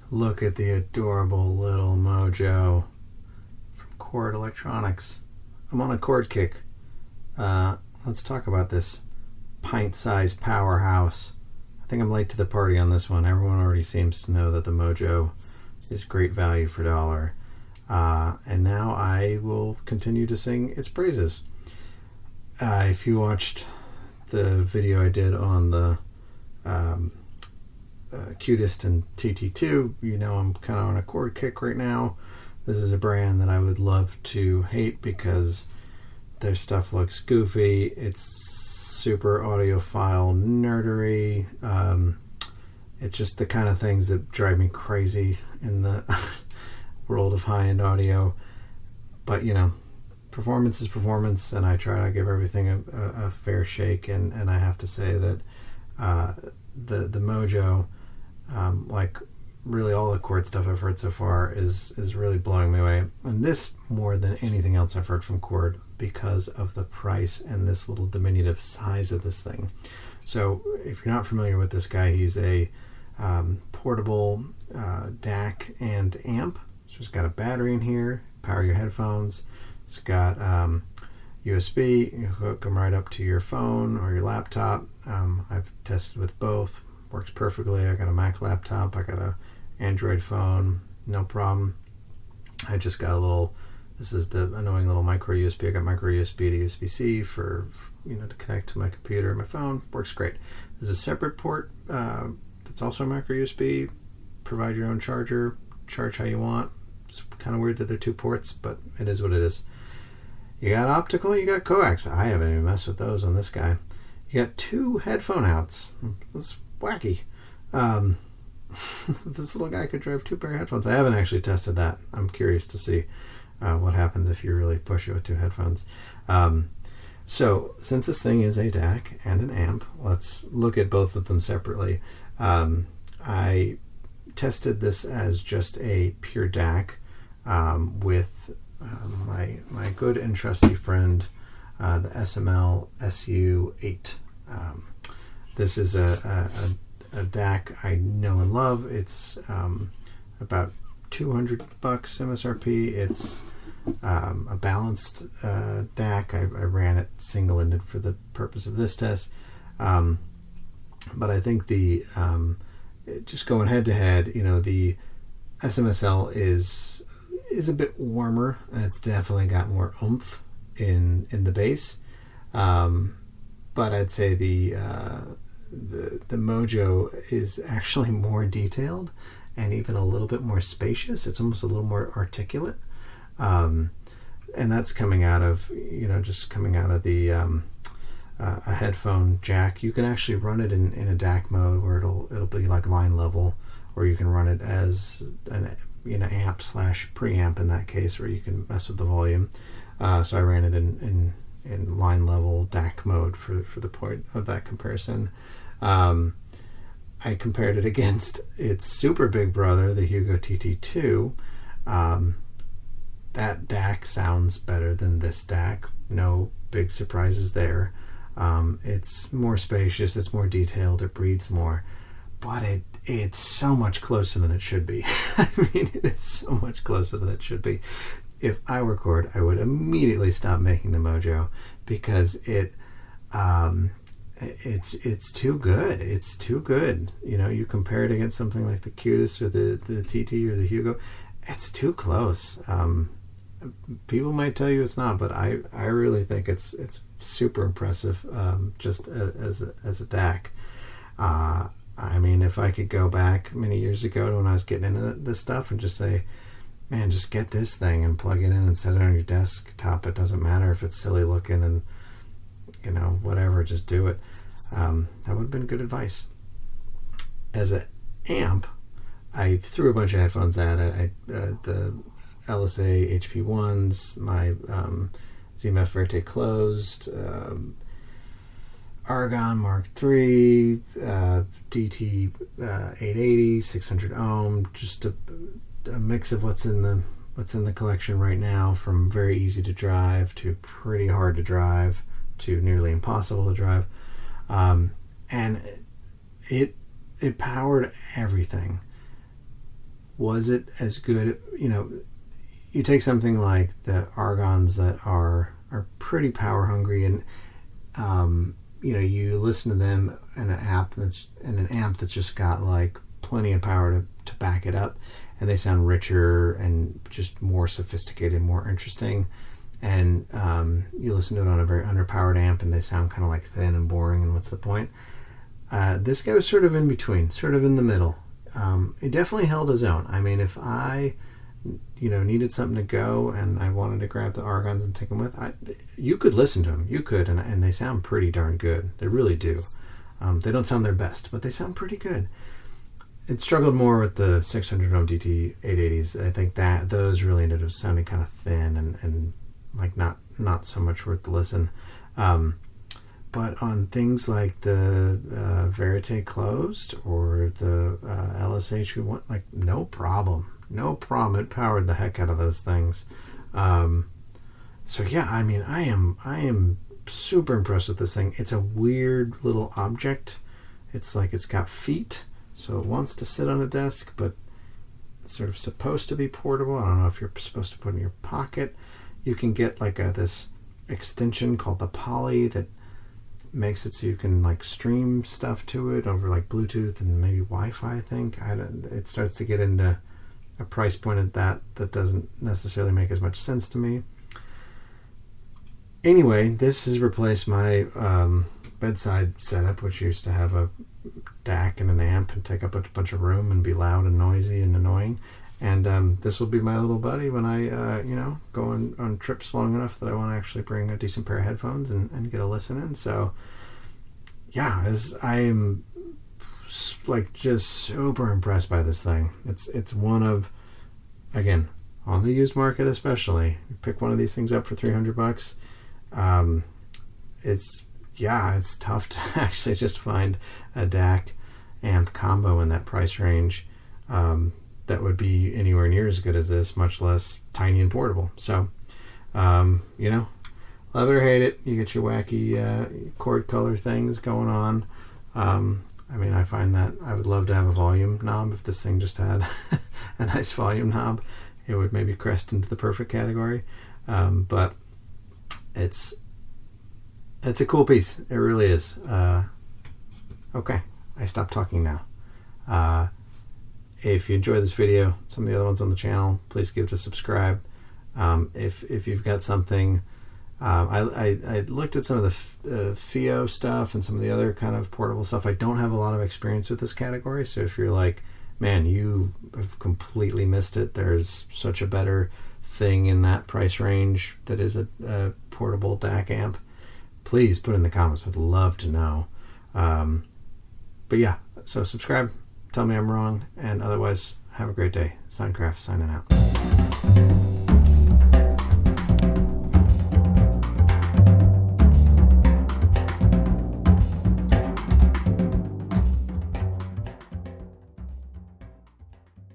Look at the adorable little Mojo from Chord Electronics. I'm on a chord kick. Let's talk about this pint-sized powerhouse. I think I'm late to the party on this one. Everyone already seems to know that the Mojo is great value for dollar. And now I will continue to sing its praises. If you watched the video I did on the Cutest and TT2, you know I'm kind of on a chord kick right now. This is a brand that I would love to hate because their stuff looks goofy. It's super audiophile nerdery. It's just the kind of things that drive me crazy in the world of high-end audio. But you know, performance is performance, and I try to give everything a fair shake. And I have to say that the Mojo, like really all the chord stuff I've heard so far, is really blowing me away. And this more than anything else I've heard from Chord, because of the price and this little diminutive size of this thing. So if you're not familiar with this guy, he's a portable DAC and amp. So it's got a battery in here, power your headphones. It's got USB, you hook them right up to your phone or your laptop. I've tested with both, works perfectly. I got a Mac laptop, I got a Android phone, no problem. I just got a little, this is the annoying little micro USB. I got micro USB to USB-C for to connect to my computer and my phone. Works great. There's a separate port that's also a micro USB. Provide your own charger, charge how you want. It's kind of weird that they're two ports, but it is what it is. You got optical, you got coax. I haven't even messed with those on this guy. You got two headphone outs. That's wacky. This little guy could drive two pair of headphones. I haven't actually tested that. I'm curious to see what happens if you really push it with two headphones. So since this thing is a DAC and an amp, let's look at both of them separately. I tested this as just a pure DAC with my good and trusty friend, the SML SU8. This is a DAC I know and love. It's about $200 MSRP. It's a balanced DAC. I ran it single-ended for the purpose of this test. But I think the just going head-to-head, the SMSL is a bit warmer, and it's definitely got more oomph in the bass. But I'd say the Mojo is actually more detailed and even a little bit more spacious. It's almost a little more articulate, and that's coming out of just coming out of the a headphone jack. You can actually run it in a DAC mode where it'll be like line level, or you can run it as an amp / preamp in that case, where you can mess with the volume. So I ran it in line level DAC mode for the point of that comparison. I compared it against its super big brother, the Hugo TT2. That DAC sounds better than this DAC. No big surprises there. It's more spacious, it's more detailed, it breathes more, but it's so much closer than it should be. I mean, it is so much closer than it should be. If I were Chord, I would immediately stop making the Mojo, because it's too good. It's too good. You compare it against something like the Cutest or the TT or the Hugo, it's too close. People might tell you it's not, but I really think it's super impressive, just as a DAC. I mean, if I could go back many years ago to when I was getting into this stuff and just say, man, just get this thing and plug it in and set it on your desktop. It doesn't matter if it's silly looking and whatever, just do it. That would have been good advice. As an amp, I threw a bunch of headphones at it. The LSA HP1s, my ZMF Verte closed, Argon Mark III, DT 880, 600 ohm, just a mix of what's in the collection right now, from very easy to drive to pretty hard to drive to nearly impossible to drive, and it powered everything. Was it as good? You know, you take something like the Argons that are pretty power hungry, and you know, you listen to them in an amp that's just got like plenty of power to back it up, and they sound richer and just more sophisticated, more interesting. And you listen to it on a very underpowered amp, and they sound kind of like thin and boring. And what's the point? This guy was sort of in between, sort of in the middle. It definitely held his own. I mean, if I, you know, needed something to go and I wanted to grab the Argons and take them with, you could listen to them. You could, and they sound pretty darn good. They really do. They don't sound their best, but they sound pretty good. It struggled more with the 600 ohm DT 880s. I think that those really ended up sounding kind of thin and like not so much worth the listen. But on things like the Verite Closed or the LSH we want, like no problem. It powered the heck out of those things. So yeah, I mean, I am super impressed with this thing. It's a weird little object. It's like it's got feet, so it wants to sit on a desk, but it's sort of supposed to be portable. I don't know if you're supposed to put it in your pocket. You can get like this extension called the Poly that makes it so you can like stream stuff to it over like Bluetooth and maybe Wi-Fi. I think it starts to get into a price point at that doesn't necessarily make as much sense to me. Anyway, this has replaced my bedside setup, which used to have a DAC and an amp and take up a bunch of room and be loud and noisy and annoying. And this will be my little buddy when I, you know, go on trips long enough that I want to actually bring a decent pair of headphones and get a listen in. So, yeah, I am like just super impressed by this thing. It's one of, again, on the used market especially, you pick one of these things up for $300. It's tough to actually just find a DAC amp combo in that price range. That would be anywhere near as good as this, much less tiny and portable. So, you know, love it or hate it, you get your wacky chord color things going on. I mean, I find that I would love to have a volume knob. If this thing just had a nice volume knob, it would maybe crest into the perfect category. But it's a cool piece. It really is. Okay, I stopped talking now. If you enjoy this video, some of the other ones on the channel, please give it a subscribe. If you've got something, I looked at some of the FIO stuff and some of the other kind of portable stuff. I don't have a lot of experience with this category, so if you're like, man, you have completely missed it, there's such a better thing in that price range that is a portable DAC amp, please put in the comments. Would love to know. But yeah, so subscribe. Tell me I'm wrong, and otherwise, have a great day. Soundcraft signing out.